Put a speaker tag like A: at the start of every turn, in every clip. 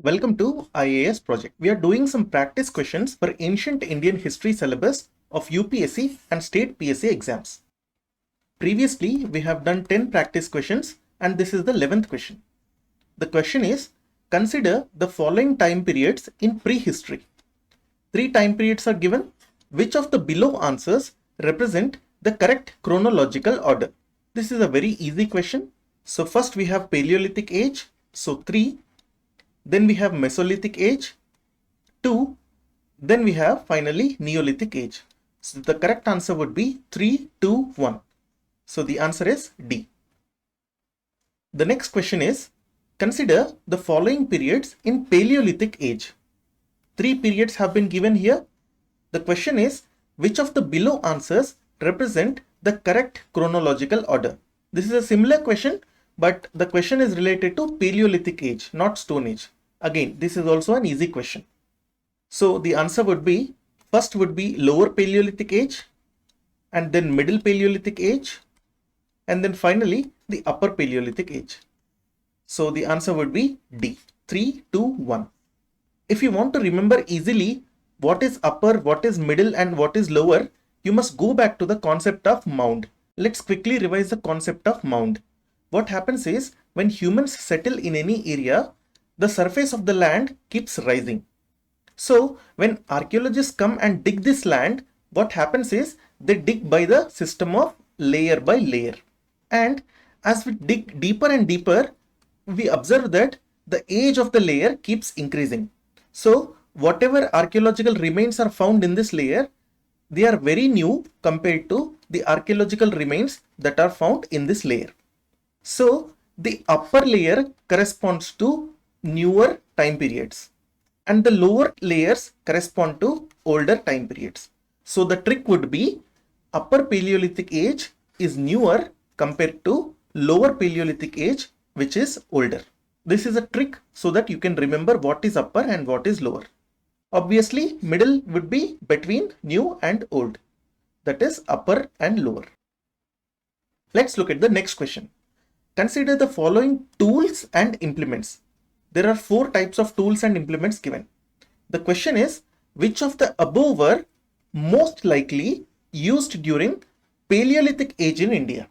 A: Welcome to IAS project. We are doing some practice questions for ancient Indian history syllabus of UPSC and state PSC exams. Previously, we have done 10 practice questions and this is the 11th question. The question is, consider the following time periods in prehistory. 3 time periods are given. Which of the below answers represent the correct chronological order? This is a very easy question. So first we have Paleolithic age, so 3. Then we have Mesolithic age, 2. Then we have finally Neolithic age. So the correct answer would be 3, 2, 1. So the answer is D. The next question is, consider the following periods in Paleolithic age. 3 periods have been given here. The question is, which of the below answers represent the correct chronological order? This is a similar question, but the question is related to Paleolithic age, not Stone Age. Again, this is also an easy question. So the answer would be, first would be Lower Paleolithic age, and then Middle Paleolithic age, and then finally the Upper Paleolithic age. So the answer would be D, 3, 2, 1. If you want to remember easily what is upper, what is middle, and what is lower, you must go back to the concept of mound. Let's quickly revise the concept of mound. What happens is, when humans settle in any area, the surface of the land keeps rising. So when archaeologists come and dig this land, what happens is they dig by the system of layer by layer. And as we dig deeper and deeper, we observe that the age of the layer keeps increasing. So whatever archaeological remains are found in this layer, they are very new compared to the archaeological remains that are found in this layer. So the upper layer corresponds to newer time periods and the lower layers correspond to older time periods. So the trick would be, Upper Paleolithic age is newer compared to Lower Paleolithic age, which is older. This is a trick so that you can remember what is upper and what is lower. Obviously, middle would be between new and old. That is upper and lower. Let's look at the next question. Consider the following tools and implements. There are 4 types of tools and implements given. The question is, which of the above were most likely used during Paleolithic age in India?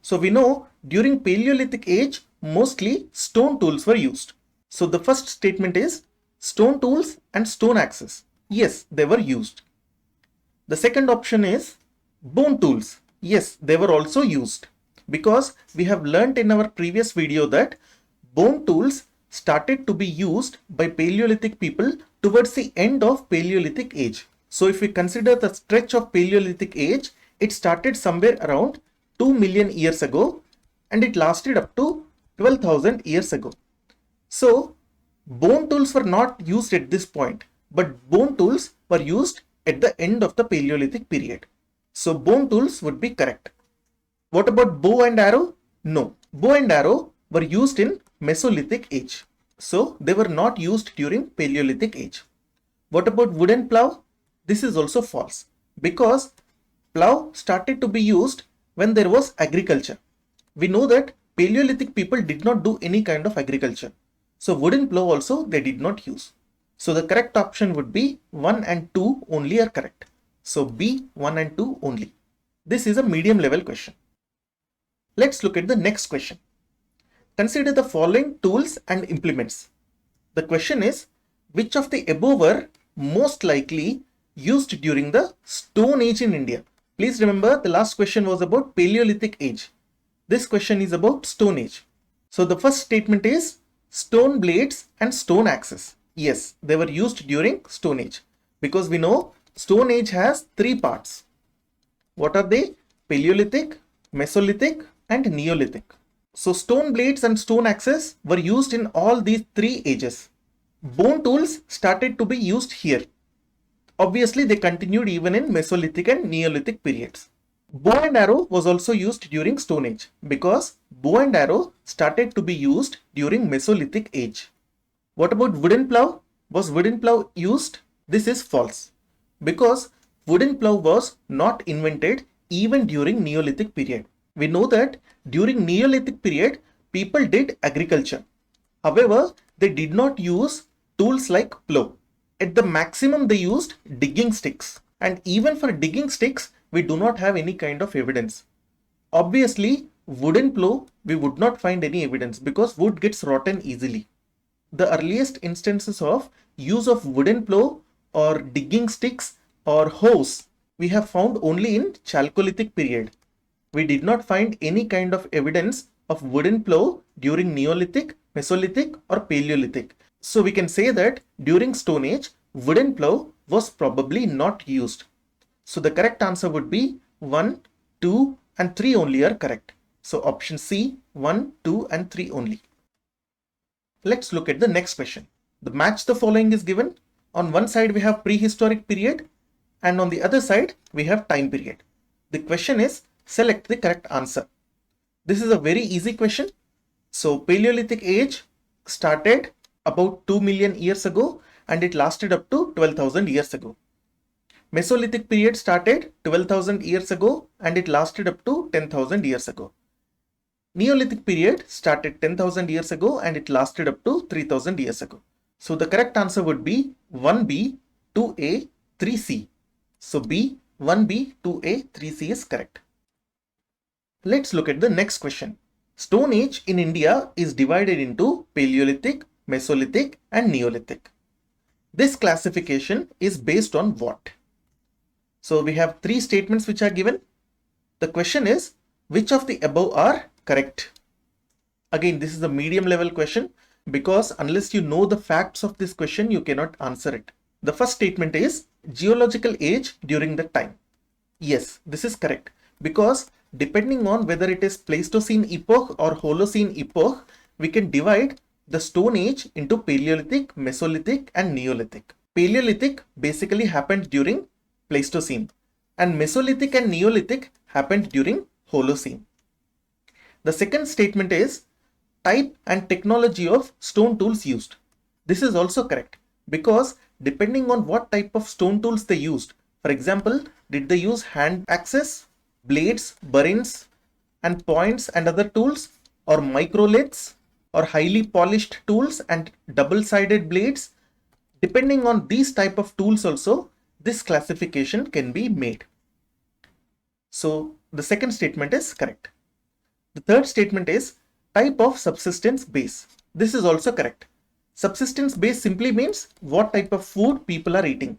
A: So we know during Paleolithic age, mostly stone tools were used. So the first statement is, stone tools and stone axes. Yes, they were used. The second option is bone tools. Yes, they were also used, because we have learnt in our previous video that bone tools started to be used by Paleolithic people towards the end of Paleolithic age. So if we consider the stretch of Paleolithic age, it started somewhere around 2 million years ago and it lasted up to 12,000 years ago. So bone tools were not used at this point, but bone tools were used at the end of the Paleolithic period. So bone tools would be correct. What about bow and arrow? No, bow and arrow were used in Mesolithic age. So they were not used during Paleolithic age. What about wooden plow? This is also false, because plow started to be used when there was agriculture. We know that Paleolithic people did not do any kind of agriculture. So wooden plow also they did not use. So the correct option would be 1 and 2 only are correct. So B, 1 and 2 only. This is a medium level question. Let's look at the next question. Consider the following tools and implements. The question is, which of the above were most likely used during the Stone Age in India? Please remember, the last question was about Paleolithic age. This question is about Stone Age. So the first statement is stone blades and stone axes. Yes, they were used during Stone Age, because we know Stone Age has 3 parts. What are they? Paleolithic, Mesolithic, and Neolithic. So stone blades and stone axes were used in all these 3 ages. Bone tools started to be used here. Obviously, they continued even in Mesolithic and Neolithic periods. Bow and arrow was also used during Stone Age, because bow and arrow started to be used during Mesolithic age. What about wooden plow? Was wooden plow used? This is false, because wooden plow was not invented even during Neolithic period. We know that during Neolithic period, people did agriculture. However, They did not use tools like plow. At the maximum, they used digging sticks. And even for digging sticks, we do not have any kind of evidence. Obviously, wooden plow, we would not find any evidence because wood gets rotten easily. The earliest instances of use of wooden plow or digging sticks or hoes we have found only in Chalcolithic period. We did not find any kind of evidence of wooden plow during Neolithic, Mesolithic or Paleolithic. So we can say that during Stone Age, wooden plow was probably not used. So the correct answer would be 1, 2 and 3 only are correct. So option C, 1, 2 and 3 only. Let's look at the next question. The match the following is given. On one side we have prehistoric period and on the other side we have time period. The question is select the correct answer. This is a very easy question. So Paleolithic age started about 2 million years ago and it lasted up to 12,000 years ago. Mesolithic period started 12,000 years ago and it lasted up to 10,000 years ago. Neolithic period started 10,000 years ago and it lasted up to 3,000 years ago. So the correct answer would be 1B, 2A, 3C. So B, 1B, 2A, 3C is correct. Let's look at the next question. Stone Age in India is divided into Paleolithic, Mesolithic and Neolithic. This classification is based on what? So we have 3 statements which are given. The question is, which of the above are correct? Again, this is a medium level question because unless you know the facts of this question, you cannot answer it. The first statement is geological age during the time. Yes, this is correct because depending on whether it is Pleistocene epoch or Holocene epoch, we can divide the Stone Age into Paleolithic, Mesolithic and Neolithic. Paleolithic basically happened during Pleistocene and Mesolithic and Neolithic happened during Holocene. The second statement is type and technology of stone tools used. This is also correct because depending on what type of stone tools they used, for example, did they use hand axes, blades, burins and points and other tools, or microliths or highly polished tools and double-sided blades? Depending on these type of tools also, this classification can be made. So the second statement is correct. The third statement is type of subsistence base. This is also correct. Subsistence base simply means what type of food people are eating.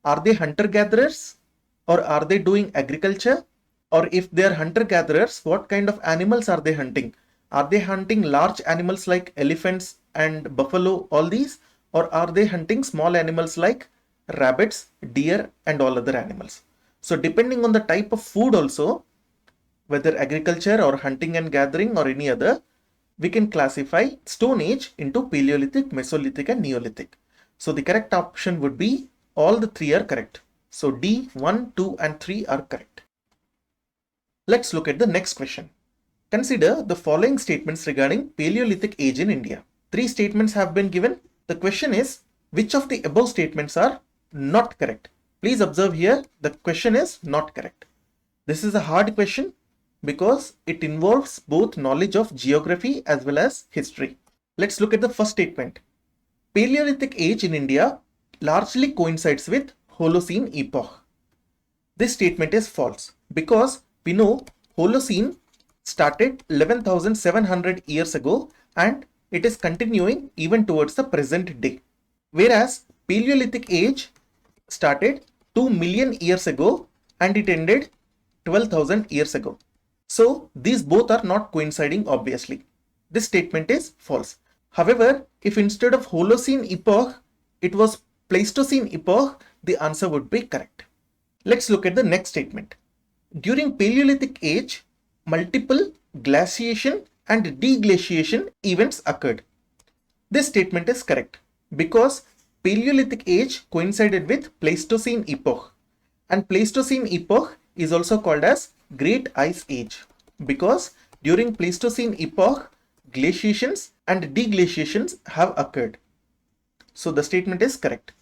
A: Are they hunter-gatherers or are they doing agriculture? Or if they are hunter-gatherers, what kind of animals are they hunting? Are they hunting large animals like elephants and buffalo, all these? Or are they hunting small animals like rabbits, deer and all other animals? So depending on the type of food also, whether agriculture or hunting and gathering or any other, we can classify Stone Age into Paleolithic, Mesolithic and Neolithic. So the correct option would be all the 3 are correct. So D, 1, 2 and 3 are correct. Let's look at the next question. Consider the following statements regarding Paleolithic age in India. 3 statements have been given. The question is, which of the above statements are not correct? Please observe here, the question is not correct. This is a hard question because it involves both knowledge of geography as well as history. Let's look at the first statement. Paleolithic age in India largely coincides with Holocene epoch. This statement is false because we know Holocene started 11,700 years ago and it is continuing even towards the present day. Whereas Paleolithic age started 2 million years ago and it ended 12,000 years ago. So these both are not coinciding obviously. This statement is false. However, if instead of Holocene epoch, it was Pleistocene epoch, the answer would be correct. Let's look at the next statement. During Paleolithic age, multiple glaciation and deglaciation events occurred. This statement is correct because Paleolithic age coincided with Pleistocene epoch and Pleistocene epoch is also called as Great Ice Age because during Pleistocene epoch, glaciations and deglaciations have occurred. So the statement is correct.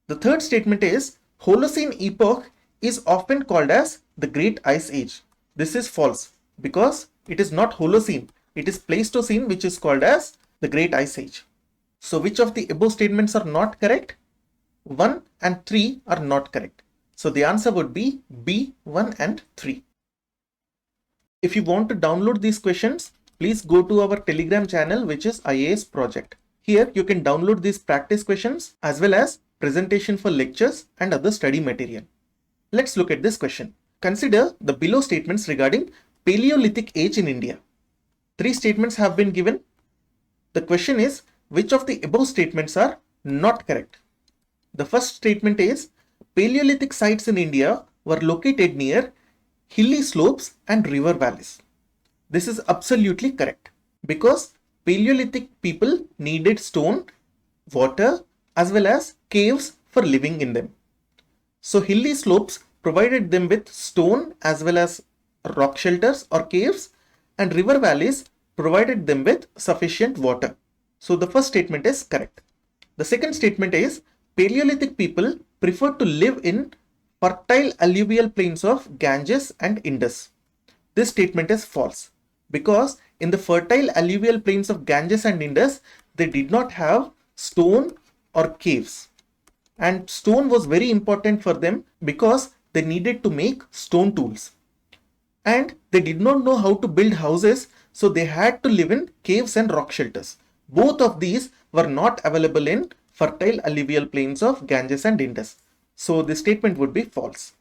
A: The third statement is Holocene epoch is often called as the Great Ice Age. This is false because it is not Holocene, it is Pleistocene which is called as the Great Ice Age. So which of the above statements are not correct? 1 and 3 are not correct. So the answer would be B, 1 and 3. If you want to download these questions, please go to our Telegram channel, which is IAS Project. Here you can download these practice questions as well as presentation for lectures and other study material. Let's look at this question. Consider the below statements regarding Paleolithic age in India. 3 statements have been given. The question is, which of the above statements are not correct? The first statement is, Paleolithic sites in India were located near hilly slopes and river valleys. This is absolutely correct because Paleolithic people needed stone, water as well as caves for living in them. So hilly slopes provided them with stone as well as rock shelters or caves, and river valleys provided them with sufficient water. So the first statement is correct. The second statement is, Paleolithic people preferred to live in fertile alluvial plains of Ganges and Indus. This statement is false because in the fertile alluvial plains of Ganges and Indus, they did not have stone or caves. And stone was very important for them because they needed to make stone tools. And they did not know how to build houses, so they had to live in caves and rock shelters. Both of these were not available in fertile alluvial plains of Ganges and Indus. So this statement would be false.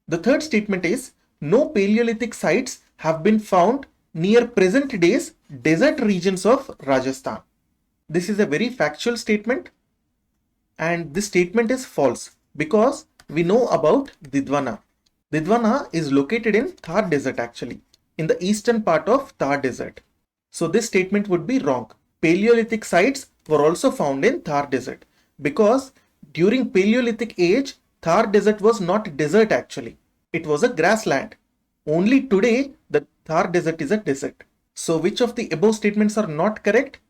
A: The third statement is, no Paleolithic sites have been found near present day's desert regions of Rajasthan. This is a very factual statement, and this statement is false because we know about Didwana. Didwana is located in Thar Desert actually, in the eastern part of Thar Desert. So this statement would be wrong. Paleolithic sites were also found in Thar Desert because during Paleolithic age, Thar Desert was not desert actually. It was a grassland. Only today, the Thar Desert is a desert. So which of the above statements are not correct?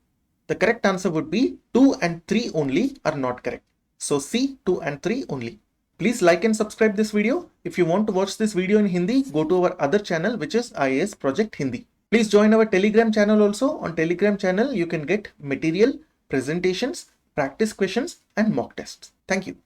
A: The correct answer would be 2 and 3 only are not correct. So C, 2 and 3 only. Please like and subscribe this video. If you want to watch this video in Hindi, go to our other channel, which is IAS Project Hindi. Please join our Telegram channel also. On Telegram channel, you can get material, presentations, practice questions and mock tests. Thank you.